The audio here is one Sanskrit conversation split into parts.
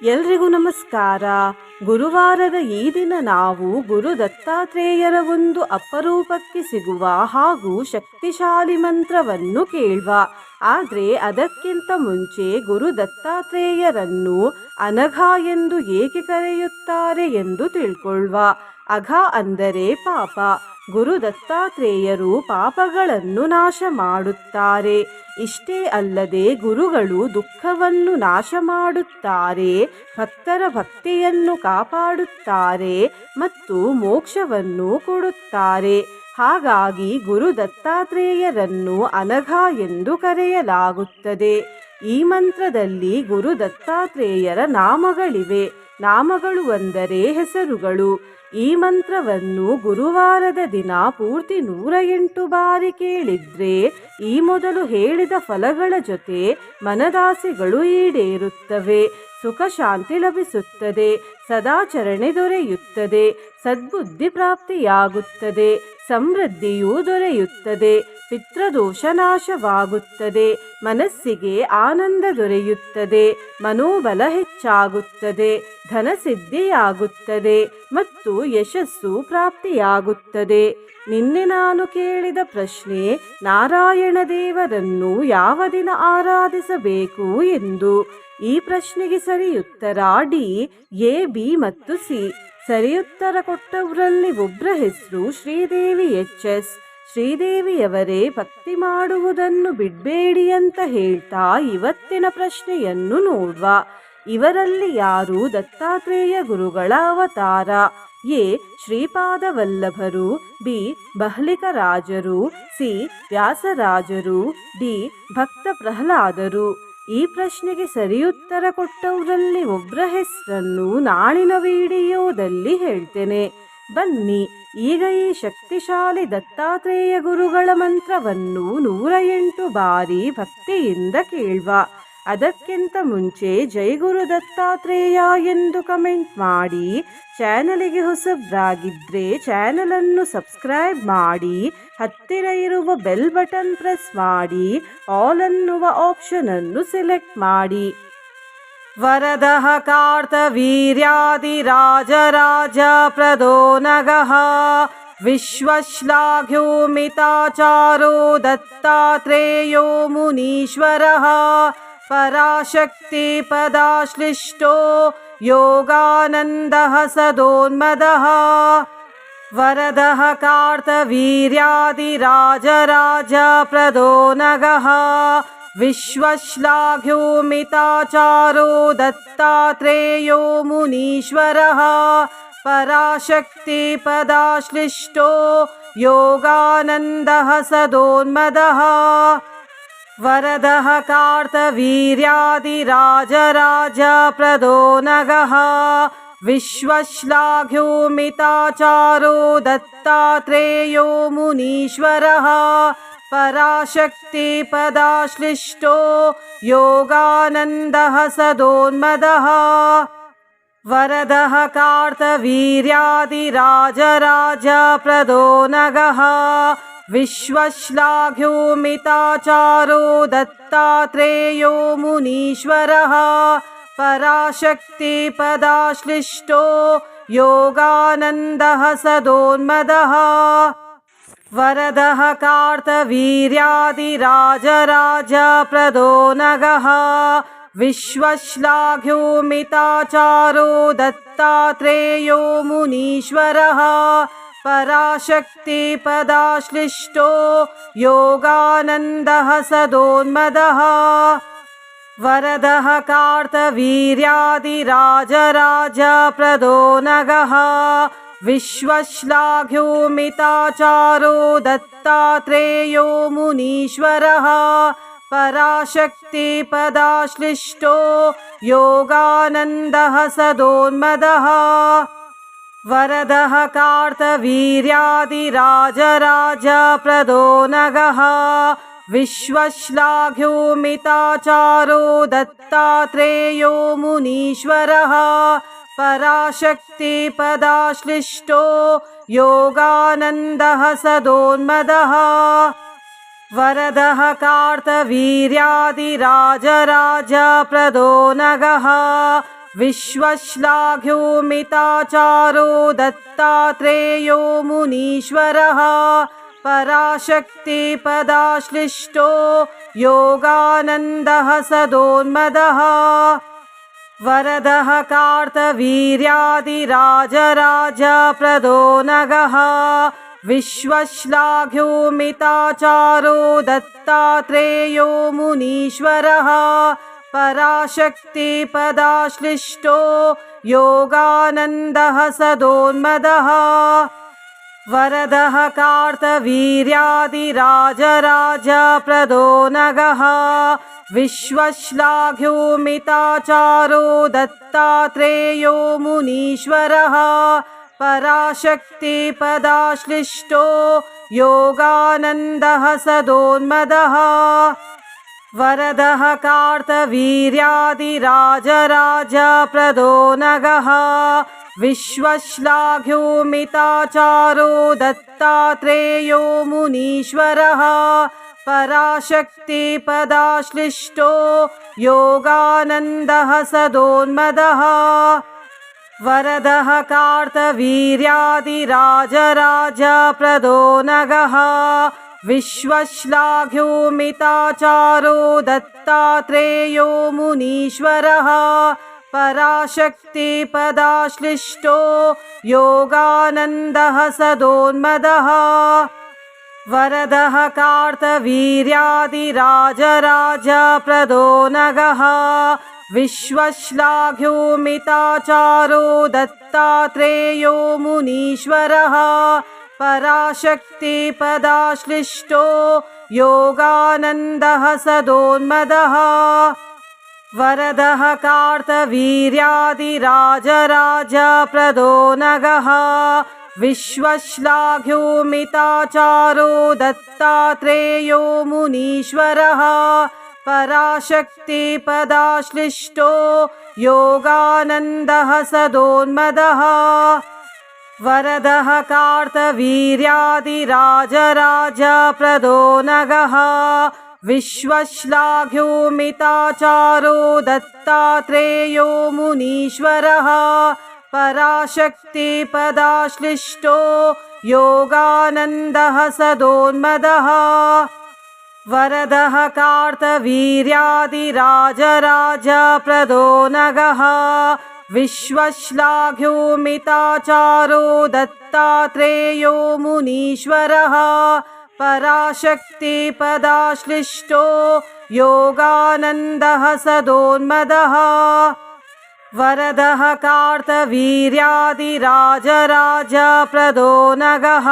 ಎಲ್ರಿಗೂ ನಮಸ್ಕಾರ. ಗುರುವಾರದ ಈ ದಿನ ನಾವು ಗುರು ದತ್ತಾತ್ರೇಯರ ಒಂದು ಅಪರೂಪಕ್ಕೆ ಸಿಗುವ ಹಾಗೂ ಶಕ್ತಿಶಾಲಿ ಮಂತ್ರವನ್ನು ಕೇಳುವ. ಆದರೆ ಅದಕ್ಕಿಂತ ಮುಂಚೆ ಗುರು ದತ್ತಾತ್ರೇಯರನ್ನು ಅನಘ ಎಂದು ಏಕೆ ಕರೆಯುತ್ತಾರೆ ಎಂದು ತಿಳ್ಕೊಳ್ಳುವ. ಅಘ ಅಂದರೆ ಪಾಪ. ಗುರು ದತ್ತಾತ್ರೇಯರು ಪಾಪಗಳನ್ನು ನಾಶ ಮಾಡುತ್ತಾರೆ. ಇಷ್ಟೇ ಅಲ್ಲದೆ ಗುರುಗಳು ದುಃಖವನ್ನು ನಾಶ ಮಾಡುತ್ತಾರೆ, ಭಕ್ತರ ಭಕ್ತಿಯನ್ನು ಕಾಪಾಡುತ್ತಾರೆ ಮತ್ತು ಮೋಕ್ಷವನ್ನು ಕೊಡುತ್ತಾರೆ. ಹಾಗಾಗಿ ಗುರು ದತ್ತಾತ್ರೇಯರನ್ನು ಅನಘ ಎಂದು ಕರೆಯಲಾಗುತ್ತದೆ. ಈ ಮಂತ್ರದಲ್ಲಿ ಗುರು ದತ್ತಾತ್ರೇಯರ ನಾಮಗಳಿವೆ. ನಾಮಗಳು ಅಂದರೆ ಹೆಸರುಗಳು. ಈ ಮಂತ್ರವನ್ನು ಗುರುವಾರದ ದಿನ ಪೂರ್ತಿ 108 ಬಾರಿ ಕೇಳಿದ್ರೆ ಈ ಮೊದಲು ಹೇಳಿದ ಫಲಗಳ ಜೊತೆ ಮನದಾಸೆಗಳು ಈಡೇರುತ್ತವೆ, ಸುಖ ಶಾಂತಿ ಲಭಿಸುತ್ತದೆ, ಸದಾಚರಣೆ ದೊರೆಯುತ್ತದೆ, ಸದ್ಬುದ್ಧಿ ಪ್ರಾಪ್ತಿಯಾಗುತ್ತದೆ, ಸಮೃದ್ಧಿಯೂ ದೊರೆಯುತ್ತದೆ, ಪಿತೃದೋಷ ನಾಶವಾಗುತ್ತದೆ, ಮನಸ್ಸಿಗೆ ಆನಂದ ದೊರೆಯುತ್ತದೆ, ಮನೋಬಲ ಹೆಚ್ಚಾಗುತ್ತದೆ, ಧನಸಿದ್ಧಿಯಾಗುತ್ತದೆ ಮತ್ತು ಯಶಸ್ಸು ಪ್ರಾಪ್ತಿಯಾಗುತ್ತದೆ. ನಿನ್ನೆ ನಾನು ಕೇಳಿದ ಪ್ರಶ್ನೆ, ನಾರಾಯಣ ದೇವರನ್ನು ಯಾವ ದಿನ ಆರಾಧಿಸಬೇಕು ಎಂದು. ಈ ಪ್ರಶ್ನೆಗೆ ಸರಿಯುತ್ತರ ಡಿ, ಎ, ಬಿ ಮತ್ತು ಸಿ. ಸರಿಯುತ್ತರ ಕೊಟ್ಟವರಲ್ಲಿ ಒಬ್ಬರ ಹೆಸರು ಶ್ರೀದೇವಿ ಎಚ್.ಎಸ್. ಶ್ರೀದೇವಿಯವರೇ ಭಕ್ತಿ ಮಾಡುವುದನ್ನು ಬಿಡಬೇಡಿ ಅಂತ ಹೇಳ್ತಾ ಇವತ್ತಿನ ಪ್ರಶ್ನೆಯನ್ನು ನೋಡುವ. ಇವರಲ್ಲಿ ಯಾರು ದತ್ತಾತ್ರೇಯ ಗುರುಗಳ ಅವತಾರ? ಎ, ಶ್ರೀಪಾದವಲ್ಲಭರು, ಬಿ, ಬಹ್ಲಿಕರಾಜರು, ಸಿ, ವ್ಯಾಸರಾಜರು, ಡಿ, ಭಕ್ತ ಪ್ರಹ್ಲಾದರು. ಈ ಪ್ರಶ್ನೆಗೆ ಸರಿಯುತ್ತರ ಕೊಟ್ಟವರಲ್ಲಿ ಒಬ್ಬರ ಹೆಸರನ್ನು ನಾಳಿನ ವಿಡಿಯೋದಲ್ಲಿ ಹೇಳ್ತೇನೆ. ಬನ್ನಿ ಈಗ ಈ ಶಕ್ತಿಶಾಲಿ ದತ್ತಾತ್ರೇಯ ಗುರುಗಳ ಮಂತ್ರವನ್ನು 108 ಬಾರಿ ಭಕ್ತಿಯಿಂದ ಕೇಳುವ. ಅದಕ್ಕಿಂತ ಮುಂಚೆ ಜೈ ಗುರು ದತ್ತಾತ್ರೇಯ ಎಂದು ಕಮೆಂಟ್ ಮಾಡಿ. ಚಾನಲಿಗೆ ಹೊಸಬ್ರಾಗಿದ್ದರೆ ಚಾನಲನ್ನು ಸಬ್ಸ್ಕ್ರೈಬ್ ಮಾಡಿ, ಹತ್ತಿರ ಇರುವ ಬೆಲ್ ಬಟನ್ ಪ್ರೆಸ್ ಮಾಡಿ, ಆಲ್ ಅನ್ನುವ ಆಪ್ಷನನ್ನು ಸೆಲೆಕ್ಟ್ ಮಾಡಿ. ವರದಃ ಕಾರ್ತವೀರ್ಯಾದಿರಾಜರಾಜ ಪ್ರದೋ ನಗಃ ವಿಶ್ವಶ್ಲಾಘ್ಯೋ ಮಿತಾಚಾರೋ ದತ್ತಾತ್ರೇಯೋ ಮುನೀಶ್ವರಃ ಪರಾಶಕ್ತಿ ಪದಾಶ್ಲಿಷ್ಟೋ ಯೋಗಾನಂದಃ ಸದೋನ್ಮದಃ. ವರದಃ ಕಾರ್ತವೀರ್ಯಾದಿರಾಜರಾಜ ಪ್ರದೋ ನಗಃ ವಿಶ್ವಶ್ಲಾಘ್ಯೋ ಮಿತಾಚಾರೋ ದತ್ತಾತ್ರೇಯೋ ಮುನೀಶ್ವರಃ ಪರಾಶಕ್ತಿ ಪದಾಶ್ಲಿಷ್ಟೋ ಯೋಗಾನಂದಃ ಸದೋನ್ಮದಃ. ವರದಃ ಕಾರ್ತವೀರ್ಯಾದಿರಾಜರಾಜ ಪ್ರದೋ ನಗಃ ವಿಶ್ವಶ್ಲಾಘ್ಯೋ ಮಿತಾಚಾರೋ ದತ್ತಾತ್ರೇಯೋ ಮುನೀಶ್ವರಃ ಪರಾಶಕ್ತಿ ಪದಾಶ್ಲಿಷ್ಟೋ ಯೋಗಾನಂದಃ ಸದೋನ್ಮದಃ. ವರದಃ ಕಾರ್ತವೀರ್ಯಾದಿರಾಜರಾಜ ಪ್ರದೋ ನಗಃ ವಿಶ್ವಶ್ಲಾಘ್ಯೋ ಮಿತಾಚಾರೋ ದತ್ತಾತ್ರೇಯೋ ಮುನೀಶ್ವರಃ ಪರಾಶಕ್ತಿ ಪದಾಶ್ಲಿಷ್ಟೋ ಯೋಗಾನಂದಃ ಸದೋನ್ಮದಃ. ವರದಃ ಕಾರ್ತವೀರ್ಯಾದಿರಾಜರಾಜ ಪ್ರದೋ ನಗಃ ವಿಶ್ವಶ್ಲಾಘ್ಯೋ ಮಿತಾಚಾರೋ ದತ್ತಾತ್ರೇಯೋ ಮುನೀಶ್ವರಃ ಪರಾಶಕ್ತಿ ಪದಾಶ್ಲಿಷ್ಟೋ ಯೋಗಾನಂದಃ ಸದೋನ್ಮದಃ. ವರದಃ ಕಾರ್ತವೀರ್ಯಾದಿರಾಜರಾಜ ಪ್ರದೋ ನಗಃ ವಿಶ್ವಶ್ಲಾಘ್ಯೋ ಮಿತಾಚಾರೋ ದತ್ತಾತ್ರೇಯೋ ಮುನೀಶ್ವರಃ ಪರಾಶಕ್ತಿ ಪದಾಶ್ಲಿಷ್ಟೋ ಯೋಗಾನಂದಃ ಸದೋನ್ಮದಃ. ವರದಃ ಕಾರ್ತವೀರ್ಯಾದಿರಾಜರಾಜ ಪ್ರದೋ ನಗಃ ವಿಶ್ವಶ್ಲಾಘ್ಯೋ ಮಿತಾಚಾರೋ ದತ್ತಾತ್ರೇಯೋ ಮುನೀಶ್ವರಃ ಪರಾಶಕ್ತಿ ಪದಾಶ್ಲಿಷ್ಟೋ ಯೋಗಾನಂದಃ ಸದೋನ್ಮದಃ. ವರದಃ ಕಾರ್ತವೀರ್ಯಾದಿರಾಜರಾಜ ಪ್ರದೋ ನಗಃ विश्वश्लाघ्यो मिताचारो दत्तात्रेयो मुनीश्वरः पराशक्तिपदाश्लिष्टो योगानन्दः सदोन्मदः वरदः कार्तवीर्यादिराजराजप्रदो नगः विश्वश्लाघ्यो मिताचारो दत्तात्रेयो मुनीश्वरः पराशक्तिपदाश्लिष्टो योगानन्दः सदोन्मदः वरदः कार्तवीर्यादिराजराजप्रदो नगः विश्वश्लाघ्यो मिताचारो दत्तात्रेयो मुनीश्वरः पराशक्तिपदाश्लिष्टो योगानन्दः सदोन्मदः वरदः कार्तवीर्यादिराजराजप्रदो नगः विश्वश्लाघ्यो मिताचारो दत्तात्रेयो मुनीश्वरः पराशक्तिपदाश्लिष्टो योगानन्दः सदोन्मदः वरदः कार्तवीर्यादिराजराजप्रदो नगः विश्वश्लाघ्यो मिताचारो दत्तात्रेयो मुनीश्वरः पराशक्तिपदाश्लिष्टो योगानन्दः सदोन्मदः वरदः कार्तवीर्यादिराजराजप्रदो नगः विश्वश्लाघ्यो मिताचारो दत्तात्रेयो मुनीश्वरः पराशक्तिपदाश्लिष्टो योगानन्दः सदोन्मदः वरदः कार्तवीर्यादिराजराजप्रदो नगः विश्वश्लाघ्यो मिताचारो दत्तात्रेयो मुनीश्वरः पराशक्तिपदाश्लिष्टो योगानन्दः सदोन्मदः वरदः कार्तवीर्यादिराजराजप्रदो नगः विश्वश्लाघ्यो मिताचारो दत्तात्रेयो मुनीश्वरः पराशक्तिपदाश्लिष्टो योगानन्दः सदोन्मदः वरदः कार्तवीर्यादिराजराजप्रदो नगः विश्वश्लाघ्यो मिताचारो दत्तात्रेयो मुनीश्वरः पराशक्तिपदाश्लिष्टो योगानन्दः सदोन्मदः वरदः कार्तवीर्यादिराजराजप्रदो नगः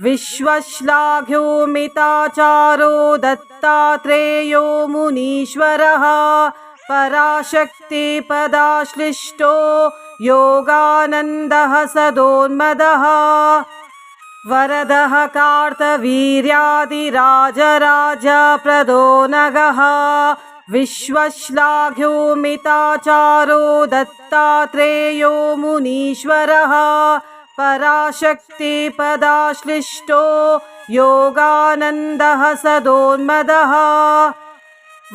विश्वश्लाघ्यो मिताचारो दत्तात्रेयो मुनीश्वरः पराशक्तिपदाश्लिष्टो योगानन्दः सदोन्मदः वरदः कार्तवीर्यादिराजराजप्रदो नगः विश्वश्लाघ्यो मिताचारो दत्तात्रेयो मुनीश्वरः पराशक्तिपदाश्लिष्टो योगानन्दः सदोन्मदः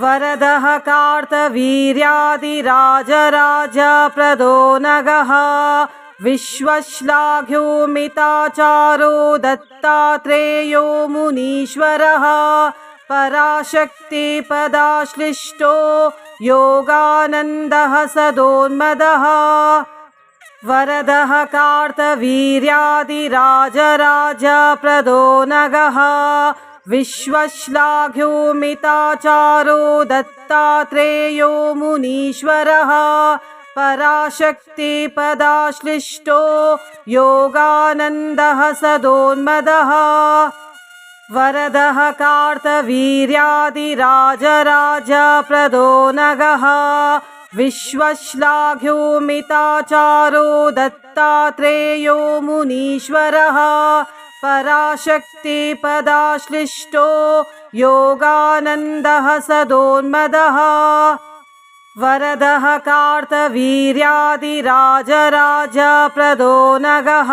वरदः कार्तवीर्यादिराजराजप्रदो नगः विश्वश्लाघ्यो मिताचारो दत्तात्रेयो मुनीश्वरः पराशक्तिपदाश्लिष्टो योगानन्दः सदोन्मदः वरदः कार्तवीर्यादिराजराजप्रदो नगः विश्वश्लाघ्यो मिताचारो दत्तात्रेयो मुनीश्वरः पराशक्तिपदाश्लिष्टो योगानन्दः सदोन्मदः वरदः कार्तवीर्यादिराजराजप्रदो नगः विश्वश्लाघ्यो मिताचारो दत्तात्रेयो मुनीश्वरः पराशक्तिपदाश्लिष्टो योगानन्दः सदोन्मदः वरदः कार्तवीर्यादिराजराजप्रदो नगः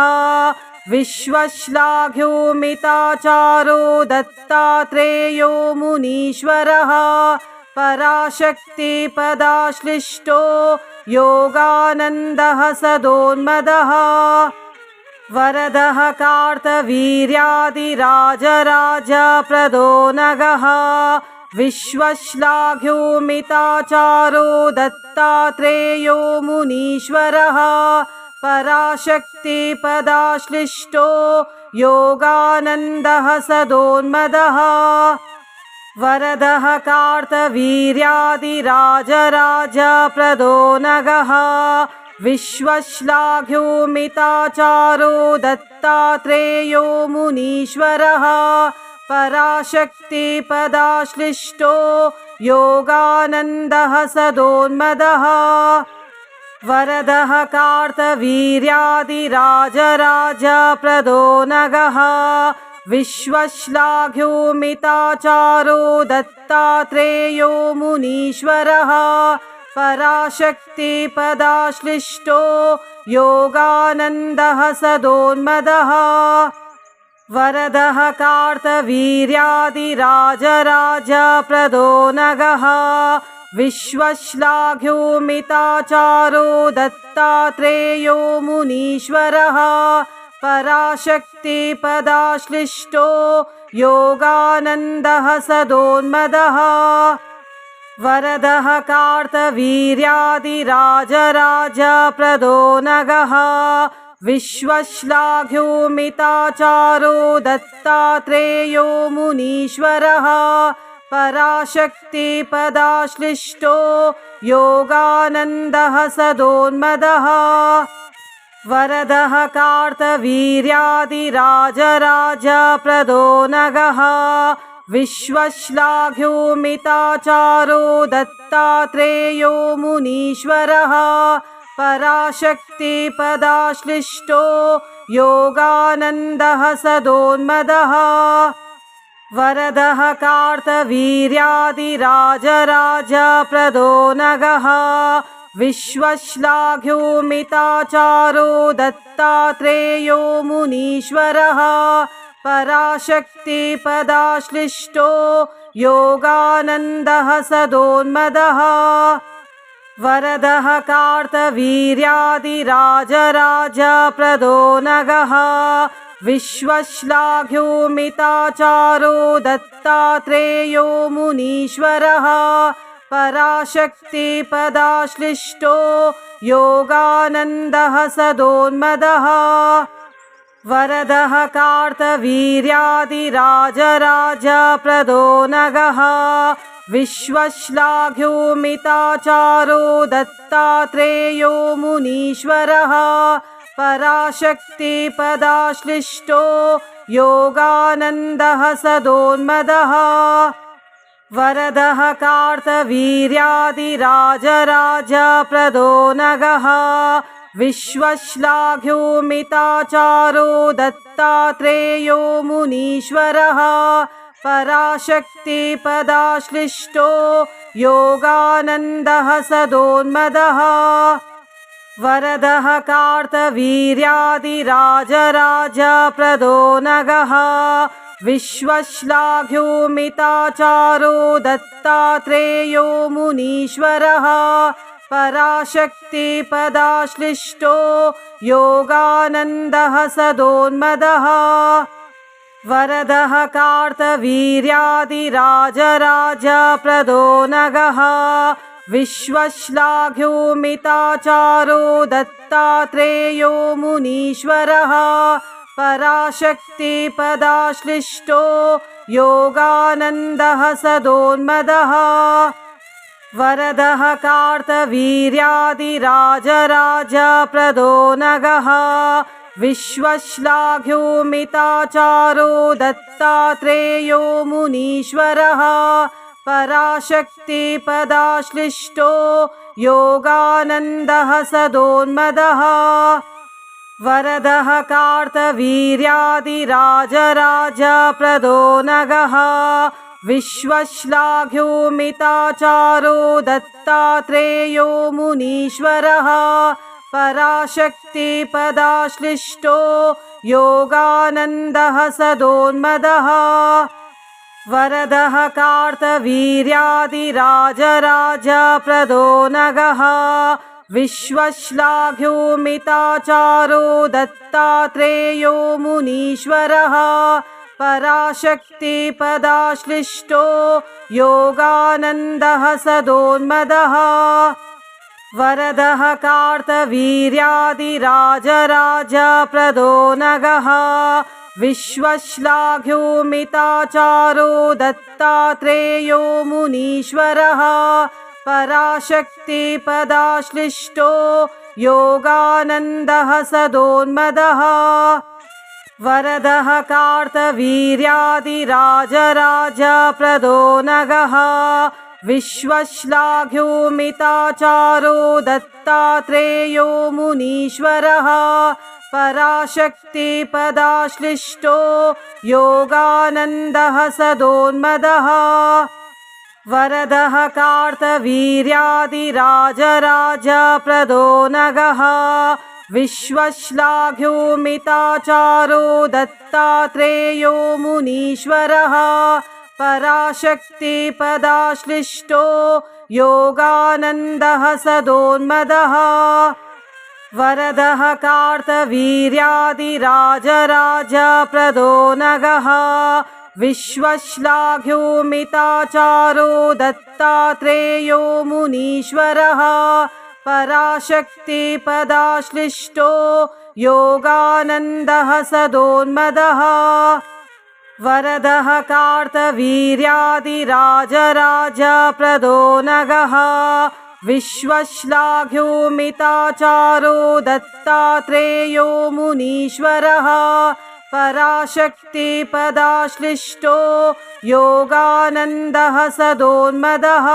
विश्वश्लाघ्यो मिताचारो दत्तात्रेयो मुनीश्वरः पराशक्तिपदाश्लिष्टो योगानन्दः सदोन्मदः वरदः कार्तवीर्यादिराजराजप्रदो नगः विश्वश्लाघ्यो मिताचारो दत्तात्रेयो मुनीश्वरः पराशक्तिपदाश्लिष्टो योगानन्दः सदोन्मदः वरदः कार्तवीर्यादिराजराजप्रदो नगः विश्वश्लाघ्यो मिताचारो दत्तात्रेयो मुनीश्वरः पराशक्तिपदाश्लिष्टो योगानन्दः सदोन्मदः वरदः कार्तवीर्यादिराजराजप्रदो नगः विश्वश्लाघ्यो मिताचारो दत्तात्रेयो मुनीश्वरः पराशक्तिपदाश्लिष्टो योगानन्दः सदोन्मदः वरदः कार्तवीर्यादिराजराजप्रदो नगः विश्वश्लाघ्यो मिताचारो दत्तात्रेयो मुनीश्वरः पराशक्तिपदाश्लिष्टो योगानन्दः सदोन्मदः वरदः कार्तवीर्यादिराजराजप्रदो नगः विश्वश्लाघ्यो मिताचारो दत्तात्रेयो मुनीश्वरः पराशक्तिपदाश्लिष्टो योगानन्दः सदोन्मदः वरदः कार्तवीर्यादिराजराजप्रदो नगः विश्वश्लाघ्यो मिताचारो दत्तात्रेयो मुनीश्वरः पराशक्तिपदाश्लिष्टो योगानन्दः सदोन्मदः वरदः कार्तवीर्यादिराजराजप्रदो नगः विश्वश्लाघ्यो मिताचारो दत्तात्रेयो मुनीश्वरः पराशक्तिपदाश्लिष्टो योगानन्दः सदोन्मदः वरदः कार्तवीर्यादिराजराजप्रदो नगः विश्वश्लाघ्यो मिताचारो दत्तात्रेयो मुनीश्वरः पराशक्तिपदाश्लिष्टो योगानन्दः सदोन्मदः वरदः कार्तवीर्यादिराजराजप्रदो नगः विश्वश्लाघ्यो मिताचारो दत्तात्रेयो मुनीश्वरः पराशक्तिपदाश्लिष्टो योगानन्दः सदोन्मदः वरदः कार्तवीर्यादिराजराजप्रदो नगः विश्वश्लाघ्यो मिताचारो दत्तात्रेयो मुनीश्वरः पराशक्तिपदाश्लिष्टो योगानन्दः सदोन्मदः वरदः कार्तवीर्यादिराजराजप्रदो नगः विश्वश्लाघ्यो मिताचारो दत्तात्रेयो मुनीश्वरः पराशक्तिपदाश्लिष्टो योगानन्दः सदोन्मदः वरदः कार्तवीर्यादिराजराजप्रदो नगः विश्वश्लाघ्यो मिताचारो दत्तात्रेयो मुनीश्वरः पराशक्तिपदाश्लिष्टो योगानन्दः सदोन्मदः वरदः कार्तवीर्यादिराजराजप्रदो नगः विश्वश्लाघ्यो मिताचारो दत्तात्रेयो मुनीश्वरः पराशक्तिपदाश्लिष्टो योगानन्दः सदोन्मदः वरदः कार्तवीर्यादिराजराजप्रदो नगः विश्वश्लाघ्यो मिताचारो दत्तात्रेयो मुनीश्वरः पराशक्तिपदाश्लिष्टो योगानन्दः सदोन्मदः वरदः कार्तवीर्यादिराजराजप्रदो नगः विश्वश्लाघ्यो मिताचारो दत्तात्रेयो मुनीश्वरः पराशक्तिपदाश्लिष्टो योगानन्दः सदोन्मदः वरदः कार्तवीर्यादिराजराजप्रदो नगः विश्वश्लाघ्यो मिताचारो दत्तात्रेयो मुनीश्वरः पराशक्तिपदाश्लिष्टो योगानन्दः सदोन्मदः वरदः कार्तवीर्यादिराजराजप्रदो नगः विश्वश्लाघ्यो मिताचारो दत्तात्रेयो मुनीश्वरः पराशक्तिपदाश्लिष्टो योगानन्दः सदोन्मदः वरदः कार्तवीर्यादिराजराजप्रदो नगः विश्वश्लाघ्यो मिताचारो दत्तात्रेयो मुनीश्वरः पराशक्तिपदाश्लिष्टो योगानन्दः सदोन्मदः वरदः कार्तवीर्यादिराजराजप्रदो नगः विश्वश्लाघ्यो मिताचारो दत्तात्रेयो मुनीश्वरः पराशक्तिपदाश्लिष्टो योगानन्दः सदोन्मदः वरदः कार्तवीर्यादिराजराजप्रदो नगः विश्वश्लाघ्यो मिताचारो दत्तात्रेयो मुनीश्वरः पराशक्तिपदाश्लिष्टो योगानन्दः सदोन्मदः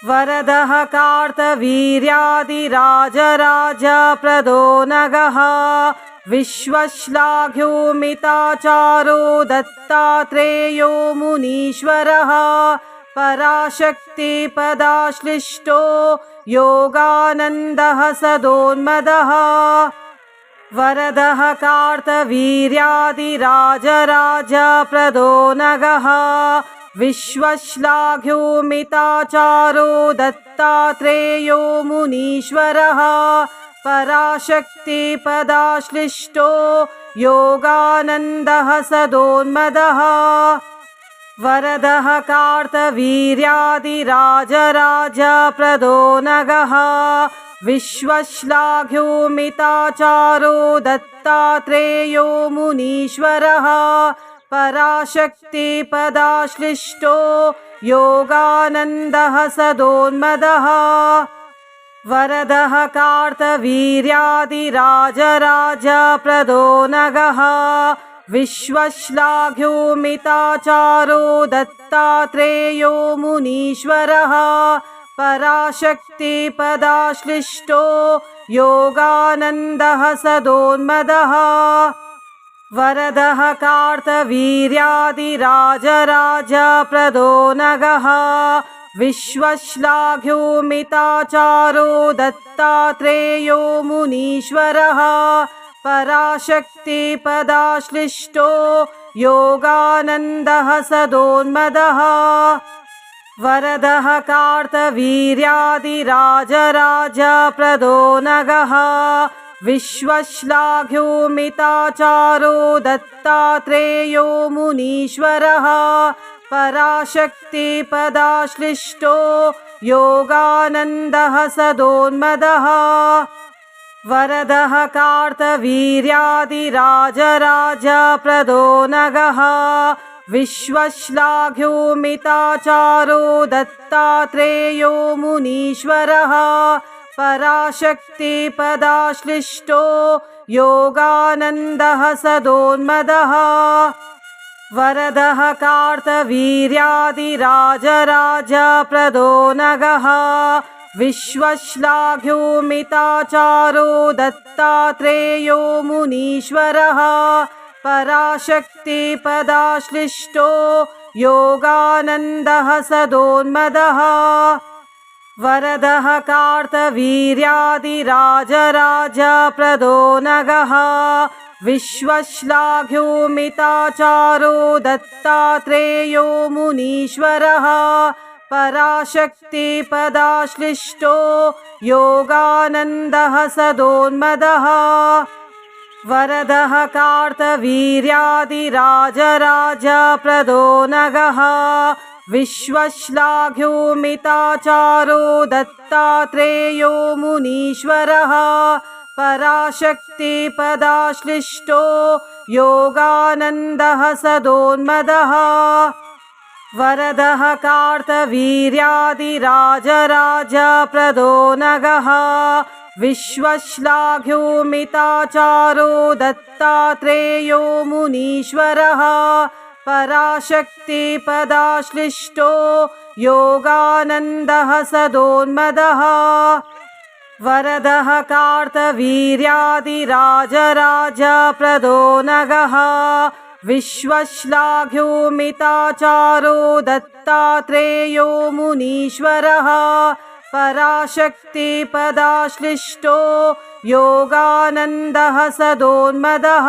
वरदः कार्तवीर्यादिराजराजप्रदो नगः विश्वश्लाघ्यो मिताचारो दत्तात्रेयो मुनीश्वरः पराशक्तिपदाश्लिष्टो योगानन्दः सदोन्मदः वरदः कार्तवीर्यादिराजराजप्रदो नगः विश्वश्लाघ्यो मिताचारो दत्तात्रेयो मुनीश्वरः पराशक्तिपदाश्लिष्टो योगानन्दः सदोन्मदः वरदः कार्तवीर्यादिराजराजप्रदो नगः विश्वश्लाघ्यो मिताचारो दत्तात्रेयो मुनीश्वरः पराशक्तिपदाश्लिष्टो योगानन्दः सदोन्मदः वरदः कार्तवीर्यादिराजराजप्रदो नगः विश्वश्लाघ्यो मिताचारो दत्तात्रेयो मुनीश्वरः पराशक्तिपदाश्लिष्टो योगानन्दः सदोन्मदः वरदः कार्तवीर्यादिराजराजप्रदो नगः विश्वश्लाघ्यो मिताचारो दत्तात्रेयो मुनीश्वरः पराशक्तिपदाश्लिष्टो योगानन्दः सदोन्मदः वरदः कार्तवीर्यादिराजराजप्रदो नगः विश्वश्लाघ्यो मिताचारो दत्तात्रेयो मुनीश्वरः पराशक्तिपदाश्लिष्टो योगानन्दः सदोन्मदः वरदः कार्तवीर्यादिराजराजप्रदो नगः विश्वश्लाघ्यो मिताचारो दत्तात्रेयो मुनीश्वरः पराशक्तिपदाश्लिष्टो योगानन्दः सदोन्मदः वरदः कार्तवीर्यादिराजराजप्रदो नगः विश्वश्लाघ्यो मिताचारो दत्तात्रेयो मुनीश्वरः पराशक्तिपदाश्लिष्टो योगानन्दः सदोन्मदः वरदः कार्तवीर्यादिराजराजप्रदो नगः विश्वश्लाघ्यो मिताचारो दत्तात्रेयो मुनीश्वरः पराशक्तिपदाश्लिष्टो योगानन्दः सदोन्मदः वरदः कार्तवीर्यादिराजराजप्रदो नगः विश्वश्लाघ्यो मिताचारो दत्तात्रेयो मुनीश्वरः पराशक्तिपदाश्लिष्टो योगानन्दः सदोन्मदः वरदः कार्तवीर्यादिराजराजप्रदो नगः विश्वश्लाघ्यो मिताचारो दत्तात्रेयो मुनीश्वरः पराशक्तिपदाश्लिष्टो योगानन्दः सदोन्मदः वरदः कार्तवीर्यादिराजराजप्रदो नगः विश्वश्लाघ्यो मिताचारो दत्तात्रेयो मुनीश्वरः पराशक्तिपदाश्लिष्टो योगानन्दः सदोन्मदः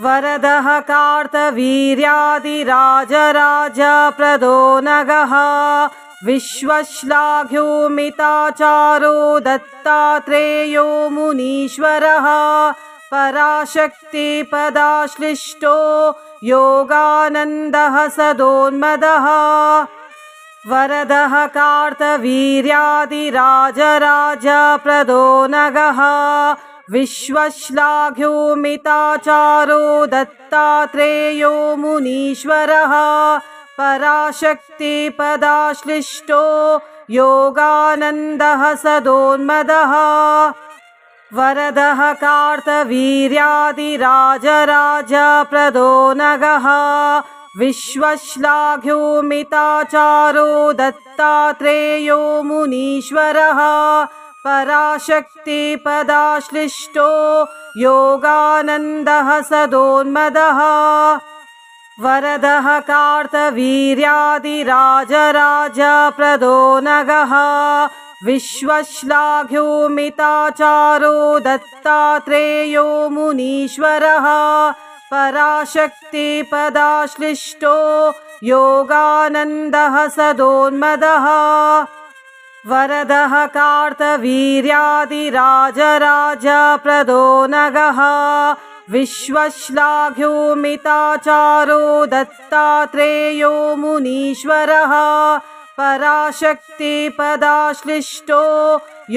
वरदः कार्तवीर्यादिराजराजप्रदो नगः विश्वश्लाघ्यो मिताचारो दत्तात्रेयो मुनीश्वरः पराशक्तिपदाश्लिष्टो योगानन्दः सदोन्मदः वरदः कार्तवीर्यादिराजराजप्रदो नगः विश्वश्लाघ्यो मिताचारो दत्तात्रेयो मुनीश्वरः पराशक्तिपदाश्लिष्टो योगानन्दः सदोन्मदः वरदः कार्तवीर्यादिराजराजप्रदो नगः विश्वश्लाघ्यो मिताचारो दत्तात्रेयो मुनीश्वरः पराशक्तिपदाश्लिष्टो योगानन्दः सदोन्मदः वरदः कार्तवीर्यादिराजराजप्रदो नगः विश्वश्लाघ्यो मिताचारो दत्तात्रेयो मुनीश्वरः पराशक्तिपदाश्लिष्टो योगानन्दः सदोन्मदः वरदः कार्तवीर्यादिराजराजप्रदो नगः विश्वश्लाघ्यो मिताचारो दत्तात्रेयो मुनीश्वरः पराशक्तिपदाश्लिष्टो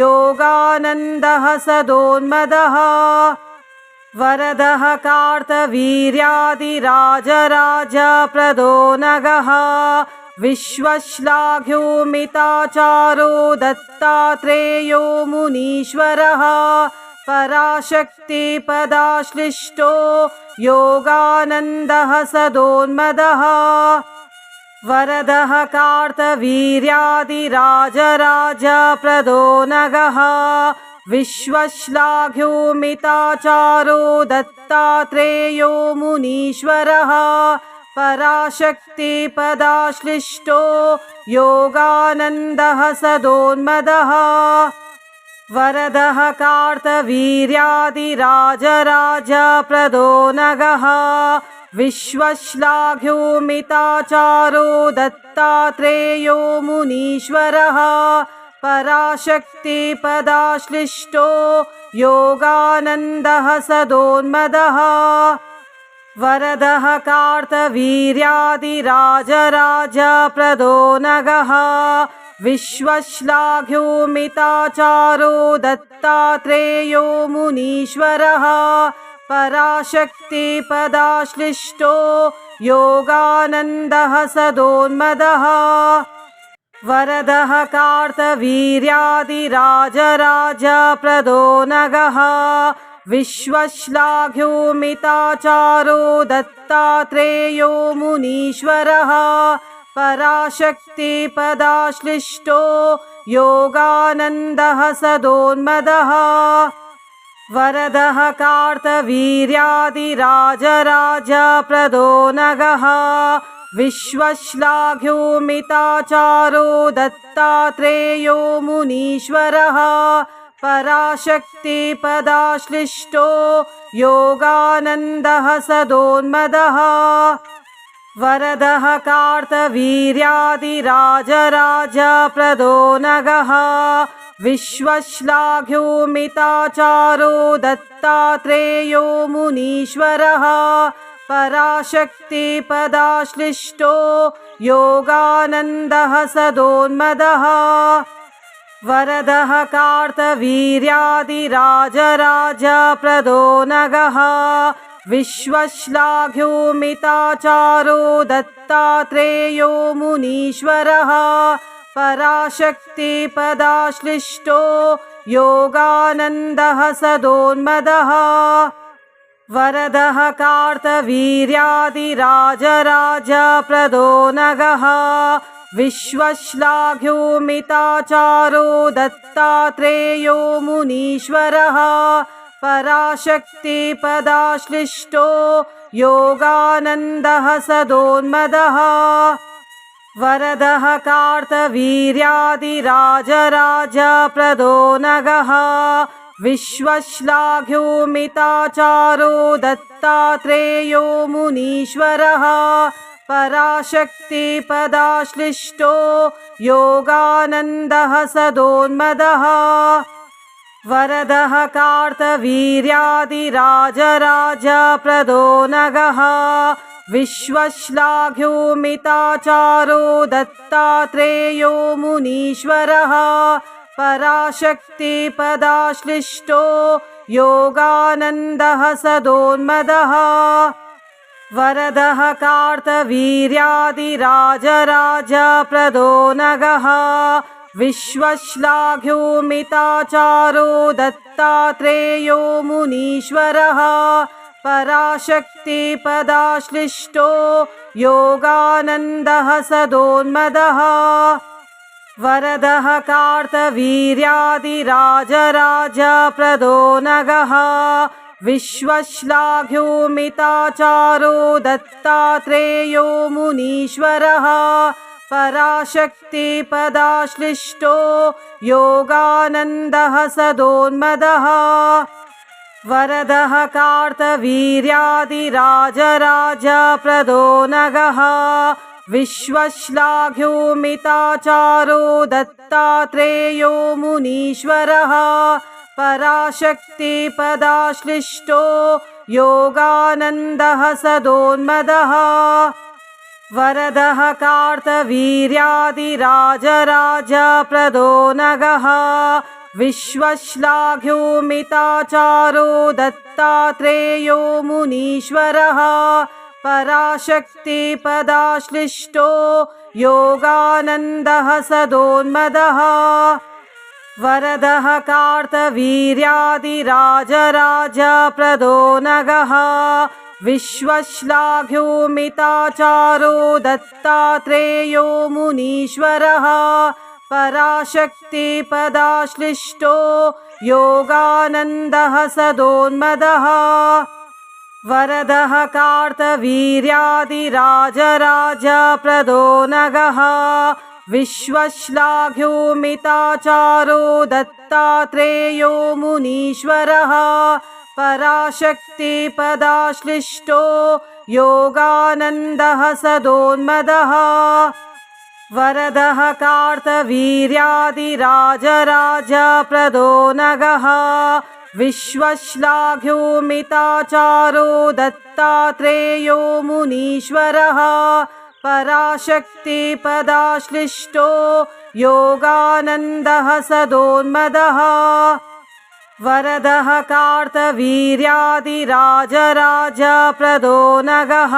योगानन्दः सदोन्मदः वरदः कार्तवीर्यादिराजराजप्रदो नगः विश्वश्लाघ्यो मिताचारो दत्तात्रेयो मुनीश्वरः पराशक्तिपदाश्लिष्टो योगानन्दः सदोन्मदः वरदः कार्तवीर्यादिराजराजप्रदो नगः विश्वश्लाघ्यो मिताचारो दत्तात्रेयो मुनीश्वरः पराशक्तिपदाश्लिष्टो योगानन्दः सदोन्मदः वरदः कार्तवीर्यादिराजराजप्रदो नगः विश्वश्लाघ्यो मिताचारो दत्तात्रेयो मुनीश्वरः पराशक्तिपदाश्लिष्टो योगानन्दः सदोन्मदः वरदः कार्तवीर्यादिराजराजप्रदो नगः विश्वश्लाघ्यो मिताचारो दत्तात्रेयो मुनीश्वरः पराशक्तिपदाश्लिष्टो योगानन्दः सदोन्मदः वरदः कार्तवीर्यादिराजराजप्रदो नगः विश्वश्लाघ्यो मिताचारो दत्तात्रेयो मुनीश्वरः पराशक्तिपदाश्लिष्टो योगानन्दः सदोन्मदः वरदः कार्तवीर्यादिराजराजप्रदो नगः विश्वश्लाघ्यो मिताचारो दत्तात्रेयो मुनीश्वरः पराशक्तिपदाश्लिष्टो योगानन्दः सदोन्मदः वरदः कार्तवीर्यादिराजराजप्रदो नगः विश्वश्लाघ्यो मिताचारो दत्तात्रेयो मुनीश्वरः पराशक्तिपदाश्लिष्टो योगानन्दः सदोन्मदः वरदः कार्तवीर्यादिराजराजप्रदो नगः विश्वश्लाघ्यो मिताचारो दत्तात्रेयो मुनीश्वरः पराशक्तिपदाश्लिष्टो योगानन्दः सदोन्मदः वरदः कार्तवीर्यादिराजराजप्रदो नगः विश्वश्लाघ्यो मिताचारो दत्तात्रेयो मुनीश्वरः पराशक्तिपदाश्लिष्टो योगानन्दः सदोन्मदः वरदः कार्तवीर्यादिराजराजप्रदो नगः विश्वश्लाघ्यो मिताचारो दत्तात्रेयो मुनीश्वरः पराशक्तिपदाश्लिष्टो योगानन्दः सदोन्मदः वरदः कार्तवीर्यादिराजराजप्रदो नगः विश्वश्लाघ्यो मिताचारो दत्तात्रेयो मुनीश्वरः पराशक्तिपदाश्लिष्टो योगानन्दः सदोन्मदः वरदः कार्तवीर्यादिराजराजप्रदो नगः विश्वश्लाघ्यो मिताचारो दत्तात्रेयो मुनीश्वरः पराशक्तिपदाश्लिष्टो योगानन्दः सदोन्मदः वरदः कार्तवीर्यादिराजराजप्रदो नगः विश्वश्लाघ्यो मिताचारो दत्तात्रेयो मुनीश्वरः पराशक्तिपदाश्लिष्टो योगानन्दः सदोन्मदः वरदः कार्तवीर्यादिराजराजप्रदो नगः विश्वश्लाघ्यो मिताचारो दत्तात्रेयो मुनीश्वरः पराशक्तिपदाश्लिष्टो योगानन्दः सदोन्मदः वरदः कार्तवीर्यादिराजराजप्रदो नगः विश्वश्लाघ्यो मिताचारो दत्तात्रेयो मुनीश्वरः पराशक्तिपदाश्लिष्टो योगानन्दः सदोन्मदः वरदः कार्तवीर्यादिराजराजप्रदो नगः विश्वश्लाघ्यो मिताचारो दत्तात्रेयो मुनीश्वरः पराशक्तिपदाश्लिष्टो योगानन्दः सदोन्मदः वरदः कार्तवीर्यादिराजराजप्रदो नगः विश्वश्लाघ्यो मिताचारो दत्तात्रेयो मुनीश्वरः पराशक्तिपदाश्लिष्टो योगानन्दः सदोन्मदः वरदः कार्तवीर्यादिराजराजप्रदो नगः विश्वश्लाघ्यो मिताचारो दत्तात्रेयो मुनीश्वरः पराशक्तिपदाश्लिष्टो योगानन्दः सदोन्मदः वरदः कार्तवीर्यादिराजराजप्रदो नगः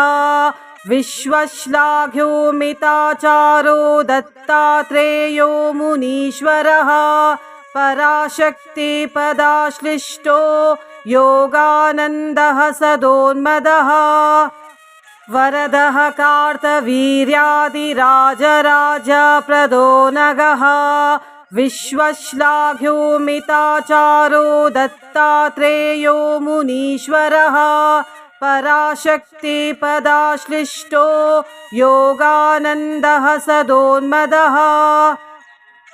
विश्वश्लाघ्यो मिताचारो दत्तात्रेयो मुनीश्वरः पराशक्तिपदाश्लिष्टो योगानन्दः सदोन्मदः वरदः कार्तवीर्यादिराजराजप्रदो नगः विश्वश्लाघ्यो मिताचारो दत्तात्रेयो मुनीश्वरः पराशक्तिपदाश्लिष्टो योगानन्दः सदोन्मदः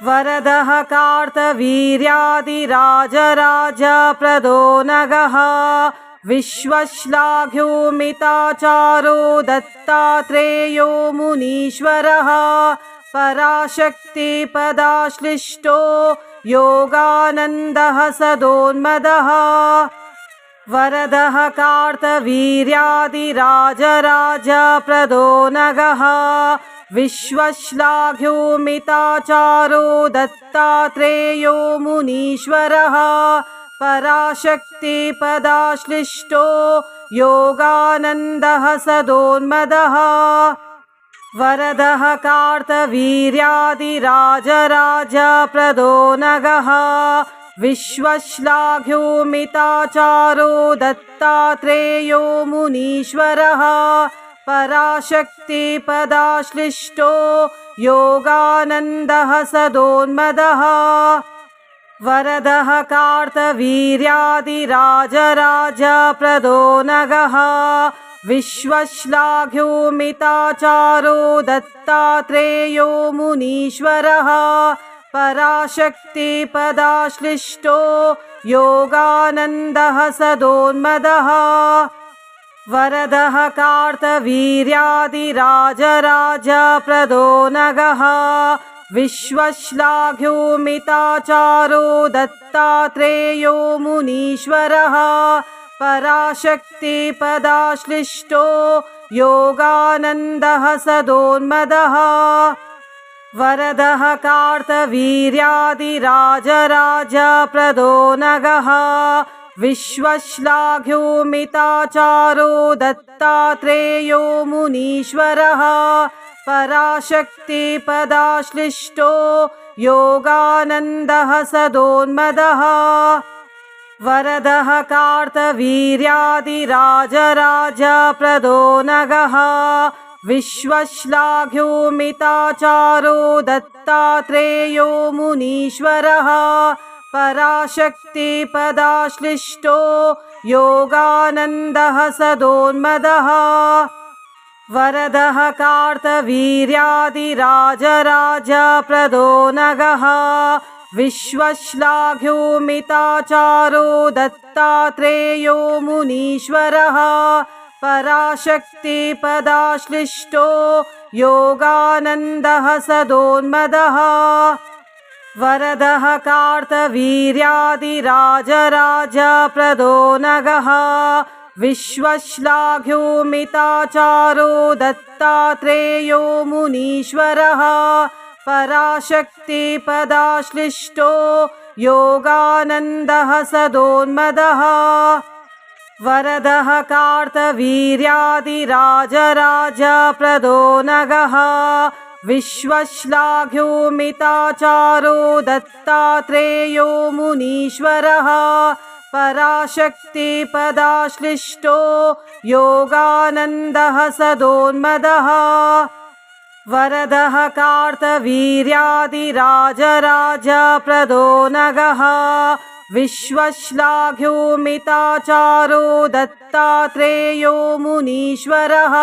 वरदः कार्तवीर्यादिराजराजप्रदो नगः विश्वश्लाघ्यो मिताचारो दत्तात्रेयो मुनीश्वरः पराशक्तिपदाश्लिष्टो योगानन्दः सदोन्मदः वरदः कार्तवीर्यादिराजराजप्रदो नगः विश्वश्लाघ्यो मिताचारो दत्तात्रेयो मुनीश्वरः पराशक्तिपदाश्लिष्टो योगानन्दः सदोन्मदः वरदः कार्तवीर्यादिराजराजप्रदो नगः विश्वश्लाघ्यो मिताचारो दत्तात्रेयो मुनीश्वरः पराशक्तिपदाश्लिष्टो योगानन्दः सदोन्मदः वरदः कार्तवीर्यादिराजराजप्रदो नगः विश्वश्लाघ्यो मिताचारो दत्तात्रेयो मुनीश्वरः पराशक्तिपदाश्लिष्टो योगानन्दः सदोन्मदः वरदः कार्तवीर्यादिराजराजप्रदो नगः विश्वश्लाघ्यो मिताचारो दत्तात्रेयो मुनीश्वरः पराशक्तिपदाश्लिष्टो योगानन्दः सदोन्मदः वरदः कार्तवीर्यादिराजराजप्रदो नगः विश्वश्लाघ्यो मिताचारो दत्तात्रेयो मुनीश्वरः पराशक्तिपदाश्लिष्टो योगानन्दः सदोन्मदः वरदः कार्तवीर्यादिराजराजप्रदो नगः विश्वश्लाघ्यो मिताचारो दत्तात्रेयो मुनीश्वरः पराशक्तिपदाश्लिष्टो योगानन्दः सदोन्मदः वरदः कार्तवीर्यादिराजराजप्रदो नगः विश्वश्लाघ्यो मिताचारो दत्तात्रेयो मुनीश्वरः पराशक्तिपदाश्लिष्टो योगानन्दः सदोन्मदः वरदः कार्तवीर्यादिराजराजप्रदो नगः विश्वश्लाघ्यो मिताचारो दत्तात्रेयो मुनीश्वरः पराशक्तिपदाश्लिष्टो योगानन्दः सदोन्मदः वरदः कार्तवीर्यादिराजराजप्रदो नगः विश्वश्लाघ्यो मिताचारो दत्तात्रेयो मुनीश्वरः पराशक्तिपदाश्लिष्टो योगानन्दः सदोन्मदः वरदः कार्तवीर्यादिराजराजप्रदो नगः विश्वश्लाघ्यो मिताचारो दत्तात्रेयो मुनीश्वरः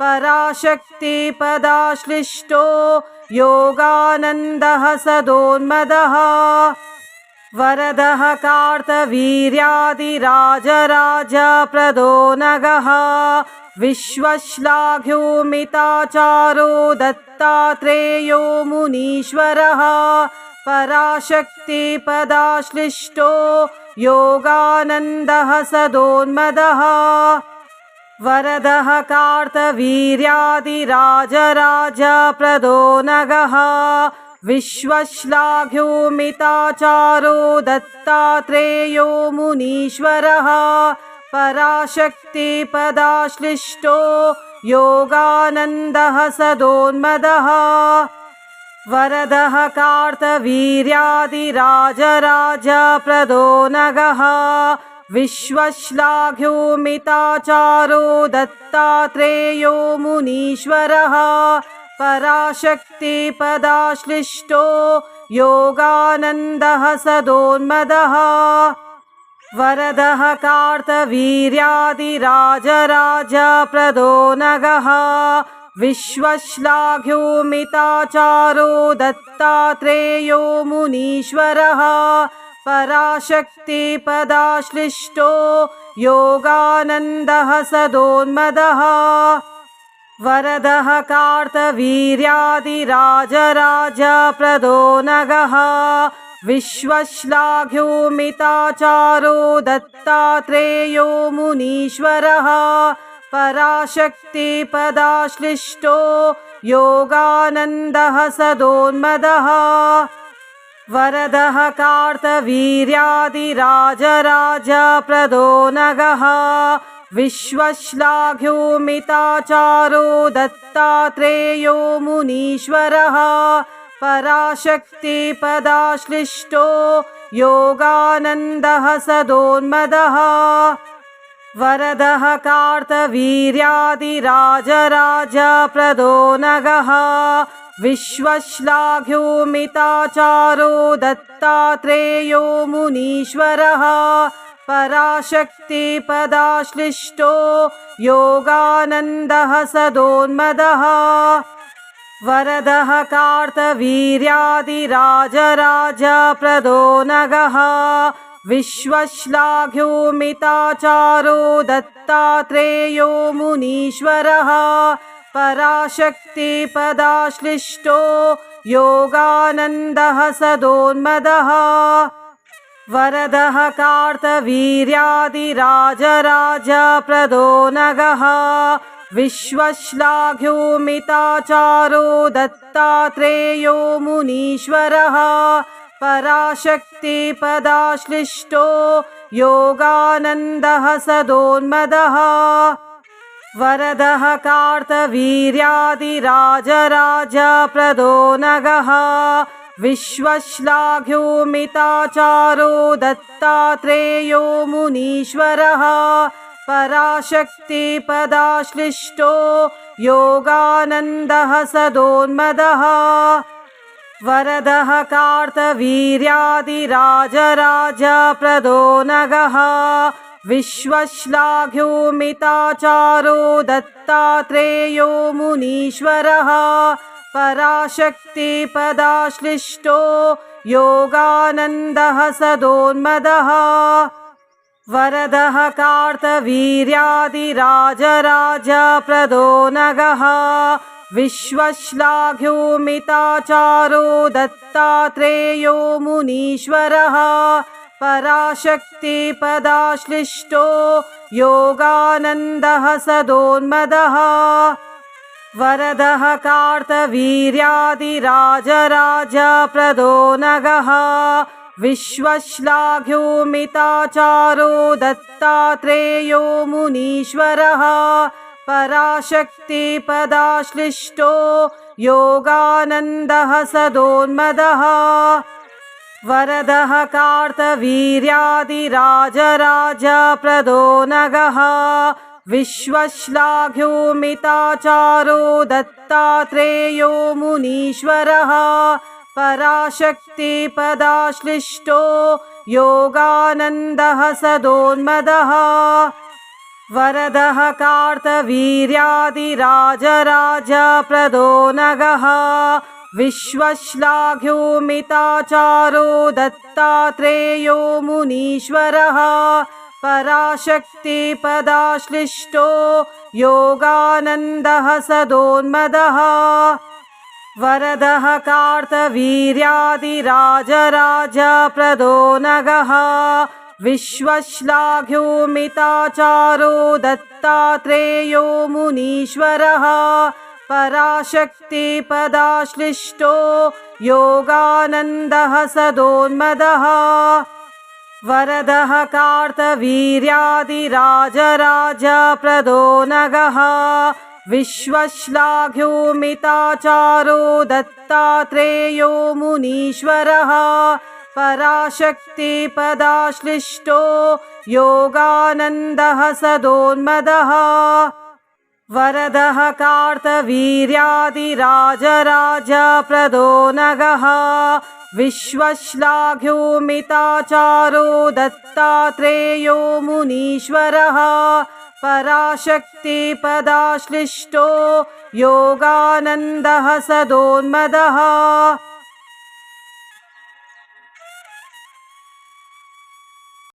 पराशक्तिपदाश्लिष्टो योगानन्दः सदोन्मदः वरदः कार्तवीर्यादिराजराजप्रदो नगः विश्वश्लाघ्यो मिताचारो दत्तात्रेयो मुनीश्वरः पराशक्तिपदाश्लिष्टो योगानन्दः सदोन्मदः वरदः कार्तवीर्यादिराजराजप्रदो नगः विश्वश्लाघ्यो मिताचारो दत्तात्रेयो मुनीश्वरः पराशक्तिपदाश्लिष्टो योगानन्दः सदोन्मदः वरदः कार्तवीर्यादिराजराजप्रदो नगः विश्वश्लाघ्यो मिताचारो दत्तात्रेयो मुनीश्वरः पराशक्तिपदाश्लिष्टो योगानन्दः सदोन्मदः वरदः कार्तवीर्यादिराजराजप्रदो नगः विश्वश्लाघ्यो मिताचारो दत्तात्रेयो मुनीश्वरः पराशक्तिपदाश्लिष्टो योगानन्दः सदोन्मदः वरदः कार्तवीर्यादिराजराजप्रदो नगः विश्वश्लाघ्योमिताचारो दत्तात्रेयो मुनीश्वरः पराशक्तिपदाश्लिष्टो योगानन्दः सदोन्मदः वरदः कार्तवीर्यादिराजराजप्रदो नगः विश्वश्लाघ्योमिताचारो दत्तात्रेयो मुनीश्वरः पराशक्तिपदाश्लिष्टो योगानन्दः सदोन्मदः वरदः कार्तवीर्यादिराजराजप्रदो नगः विश्वश्लाघ्योमिताचारो दत्तात्रेयो मुनीश्वरः पराशक्तिपदाश्लिष्टो योगानन्दः सदोन्मदः वरदः कार्तवीर्यादिराजराजप्रदो नगः विश्वश्लाघ्योमिताचारो दत्तात्रेयो मुनीश्वरः पराशक्तिपदाश्लिष्टो योगानन्दः सदोन्मदः वरदः कार्तवीर्यादिराजराजप्रदो नगः विश्वश्लाघ्योमिताचारो दत्तात्रेयो मुनीश्वरः पराशक्तिपदाश्लिष्टो योगानन्दः सदोन्मदः वरदः कार्तवीर्यादिराजराजप्रदो नगः विश्वश्लाघ्योमिताचारो दत्तात्रेयो मुनीश्वरः पराशक्तिपदाश्लिष्टो योगानन्दः सदोन्मदः वरदः कार्तवीर्यादिराजराजप्रदो नगः विश्वश्लाघ्योमिताचारो दत्तात्रेयो मुनीश्वरः पराशक्तिपदाश्लिष्टो योगानन्दः सदोन्मदः वरदः कार्तवीर्यादिराजराजप्रदो नगः विश्वश्लाघ्योमिताचारो दत्तात्रेयो मुनीश्वरः पराशक्तिपदाश्लिष्टो योगानन्दः सदोन्मदः वरदः कार्तवीर्यादिराजराजप्रदो नगः विश्वश्लाघ्योमिताचारो दत्तात्रेयो मुनीश्वरः पराशक्तिपदाश्लिष्टो योगानन्दः सदोन्मदः वरदः कार्तवीर्यादिराजराजप्रदो नगः विश्वश्लाघ्योमिताचारो दत्तात्रेयो मुनीश्वरः पराशक्तिपदाश्लिष्टो योगानन्दः सदोन्मदः वरदः कार्तवीर्यादिराजराजप्रदो नगः विश्वश्लाघ्योमिताचारो दत्तात्रेयो मुनीश्वरः पराशक्तिपदाश्लिष्टो योगानन्दः सदोन्मदः वरदः कार्तवीर्यादिराजराजप्रदो नगः विश्वश्लाघ्योमिताचारो दत्तात्रेयो मुनीश्वरः पराशक्तिपदाश्लिष्टो योगानन्दः सदोन्मदः वरदः कार्तवीर्यादिराजराजप्रदो नगः विश्वश्लाघ्योमिताचारो दत्तात्रेयो मुनीश्वरः पराशक्तिपदाश्लिष्टो योगानन्दः सदोन्मदः वरदः कार्तवीर्यादिराजराजप्रदो नगः विश्वश्लाघ्योमिताचारो दत्तात्रेयो मुनीश्वरः पराशक्तिपदाश्लिष्टो योगानन्दः सदोन्मदः